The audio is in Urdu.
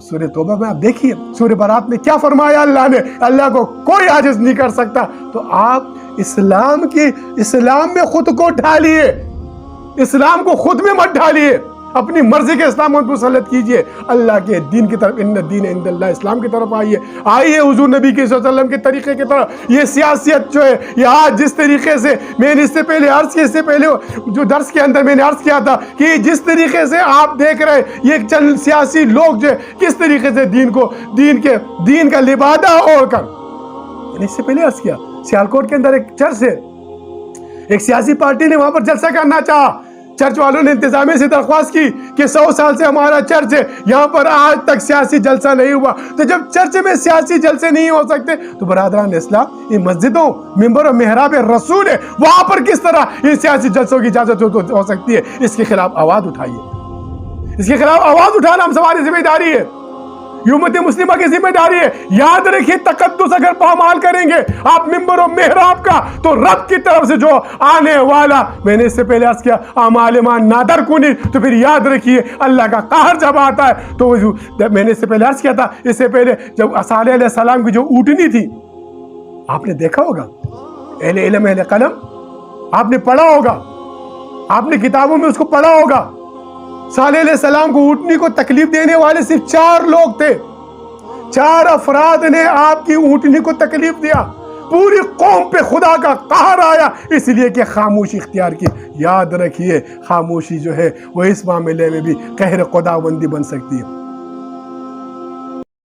سورہ توبہ میں آپ دیکھیے سورہ برات میں کیا فرمایا اللہ نے، اللہ کو کوئی عاجز نہیں کر سکتا۔ تو آپ اسلام میں خود کو ڈھالیے، اسلام کو خود میں مت ڈھالیے، اپنی مرضی کے اسلام کو مسلط کیجئے، اللہ کے دین کی طرف، ان الدین عند اللہ اسلام کی طرف آئیے حضور نبی صلی اللہ علیہ وسلم کے طریقے کی طرف۔ یہ سیاست جو ہے، یہ آج جس طریقے سے میں نے اس سے پہلے عرض کیا، اس سے پہلے جو درس کے اندر میں نے عرض کیا تھا کہ جس طریقے سے آپ دیکھ رہے یہ چند سیاسی لوگ جو ہے کس طریقے سے دین کا لبادہ اوڑھ کر، میں نے اس سے پہلے عرض کیا سیالکوٹ کے اندر ایک چرچ ہے، ایک سیاسی پارٹی نے وہاں پر جلسہ کرنا چاہا، چرچ والوں نے انتظامیہ سے درخواست کی کہ 100 سال سے ہمارا چرچ ہے، یہاں پر آج تک سیاسی جلسہ نہیں ہوا۔ تو جب چرچ میں سیاسی جلسے نہیں ہو سکتے تو برادران اسلام، یہ مسجدوں، ممبر و محراب رسول ہے، وہاں پر کس طرح ان سیاسی جلسوں کی اجازت ہو سکتی ہے؟ اس کے خلاف آواز اٹھائیے، اس کے خلاف آواز اٹھانا ہم ہماری ذمہ داری ہے، امت مسلمہ کی ذمہ داری ہے۔ یاد رکھیے تقدس اگر پامال کریں گے آپ ممبر و محراب کا، تو رب کی طرف سے جو آنے والا، میں نے اس سے پہلے عرض کیا اعمال مان نادر کنی، تو پھر یاد رکھیے اللہ کا قہر جب آتا ہے تو میں نے اس سے پہلے عرض کیا تھا، اس سے پہلے جب صالح علیہ السلام کی جو اونٹنی تھی، آپ نے دیکھا ہوگا، اہل علم اہل قلم، آپ نے پڑھا ہوگا، آپ نے کتابوں میں اس کو پڑھا ہوگا، صالح علیہ السلام کو اونٹنی کو تکلیف دینے والے صرف 4 لوگ تھے، 4 افراد نے آپ کی اونٹنی کو تکلیف دیا، پوری قوم پہ خدا کا قہر آیا، اس لیے کہ خاموشی اختیار کی۔ یاد رکھیے خاموشی جو ہے وہ اس معاملے میں بھی قہر خداوندی بن سکتی ہے۔